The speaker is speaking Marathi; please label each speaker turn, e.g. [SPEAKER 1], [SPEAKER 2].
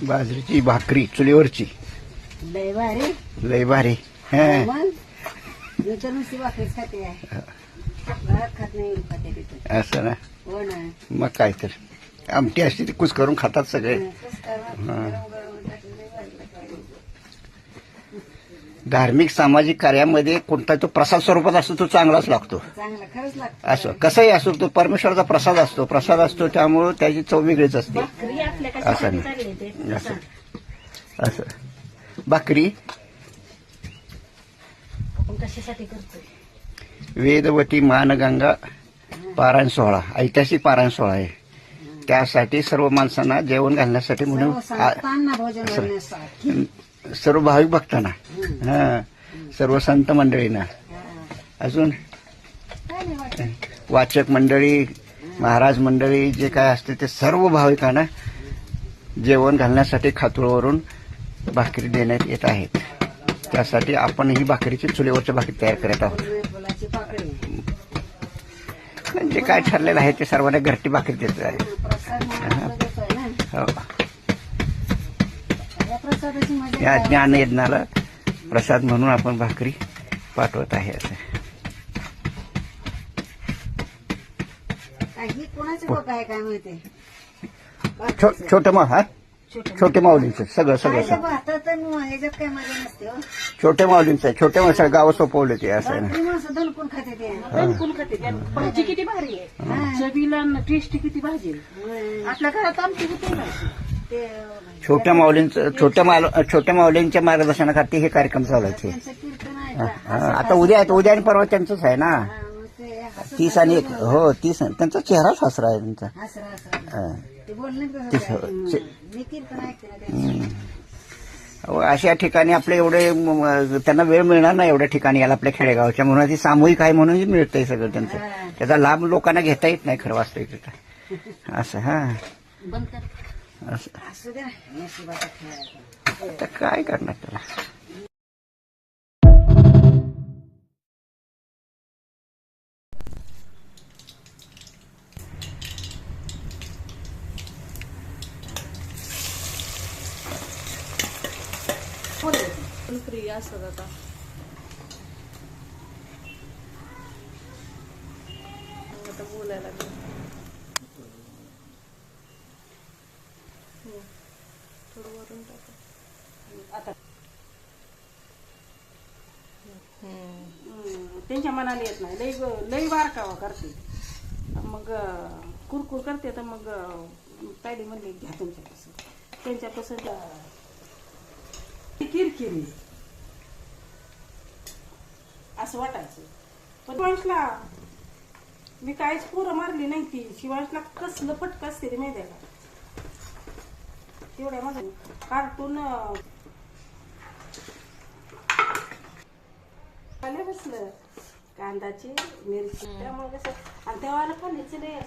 [SPEAKER 1] बाजरीची भाकरी चुलीवरची
[SPEAKER 2] लय भारी.
[SPEAKER 1] लय भारी. हा.
[SPEAKER 2] मग मी तर नुसती भाकरीच खाते आहे. घरात खात नाही खाते तिथे.
[SPEAKER 1] असं ना.
[SPEAKER 2] हो ना.
[SPEAKER 1] मग काय तर आमटी असते ती कुस करून खातात सगळे. धार्मिक सामाजिक कार्यामध्ये कोणता तो प्रसाद स्वरूपात असतो तो चांगलाच लागतो.
[SPEAKER 2] चांगला खरंच लागतं.
[SPEAKER 1] असं कसंही असो तो परमेश्वराचा प्रसाद असतो त्यामुळे त्याची चव वेगळीच असते. असं नाही. असं असं भाकरी
[SPEAKER 2] आपण कशासाठी करतोय?
[SPEAKER 1] वेदवती मानगंगा पारायण सोहळा ऐतिहासिक पारायण सोहळा आहे. त्यासाठी सर्व माणसांना जेवण घालण्यासाठी म्हणून
[SPEAKER 2] संतांना भोजन करण्यासाठी
[SPEAKER 1] सर्व भाविक भक्तांना हा सर्व संत मंडळींना अजून वाचक मंडळी महाराज मंडळी जे काय असते ते सर्व भाविकांना जेवण घालण्यासाठी खातूळवरून भाकरी देण्यात येत आहेत. त्यासाठी आपण ही भाकरीची चुलीवरची भाकरी तयार करत आहोत.
[SPEAKER 2] फुलाची पाकळी
[SPEAKER 1] जे काय ठरलेलं आहे ते सर्वांना घरटी भाकरी देत आहे.
[SPEAKER 2] प्रसाद म्हणून देतोय ना.
[SPEAKER 1] हो.
[SPEAKER 2] या प्रसादाची मजा
[SPEAKER 1] या ज्ञान यज्ञाला प्रसाद म्हणून आपण भाकरी पाठवत आहे. असं
[SPEAKER 2] काही कोणाचे लोक आहे काय माहिती.
[SPEAKER 1] छोटं मग हा छोटे माऊलींचं सगळं
[SPEAKER 2] भातात ह्याच्यात काय मजा नसते हो.
[SPEAKER 1] छोटे माऊलींचं छोटे माणसं गाव सोपवले ते असं आहे ना.
[SPEAKER 2] रात्री माणसं दणकून खाते ते.
[SPEAKER 3] दणकून खाते. भाजी किती भारी आहे. चवीला टेस्ट किती भाजी. आपल्या घरात आमची किती भाजी.
[SPEAKER 2] ते
[SPEAKER 1] छोट्या माऊलींच्या मार्गदर्शनाखाली हे कार्यक्रम चालायचे.
[SPEAKER 2] त्यांचं कीर्तन आहे.
[SPEAKER 1] आता उद्या आणि परवा त्यांचंच आहे ना.
[SPEAKER 2] मग ते हसत
[SPEAKER 1] 30 आणि 1 हो 30 त्यांचा चेहराच हसरा आहे त्यांचा.
[SPEAKER 2] हसरा
[SPEAKER 1] हा.
[SPEAKER 2] ते बोलणे मी कीर्तन ऐकते ना त्यांचं.
[SPEAKER 1] अशा ठिकाणी आपले एवढे त्यांना वेळ मिळणार नाही एवढ्या ठिकाणी याला आपल्या खेडेगावच्या म्हणून ती सामूहिक आहे म्हणून मिळतंय सगळं त्यांचं. त्याचा लाभ लोकांना घेता येत नाही खरं वास्तविकता असं. हा
[SPEAKER 2] बंद कर.
[SPEAKER 1] असं
[SPEAKER 2] असू दे ना. नशिबाचा खेळ आहे.
[SPEAKER 1] आता काय करणार त्याला.
[SPEAKER 3] फ्री असत आता. आता बोलायला लागलं. थोडं वरून टाका.
[SPEAKER 2] आता
[SPEAKER 3] त्यांच्या मनाला येत नाही. लई बारकावा करते. मग कुरकुर करते तर मग ताईडी म्हणले घ्या त्यांच्यापासून किरकिरी असं वाटायचं. पण शिवांशला मी काहीच पोरं मारली नाही. ती शिवांशला कसलं पटक असते ते माहिती आहे का. तेवढ्या माझं कार्टून बसलं कांदाची मिरची त्यामुळे कसं आणि तेव्हा खाल्लीच नाही.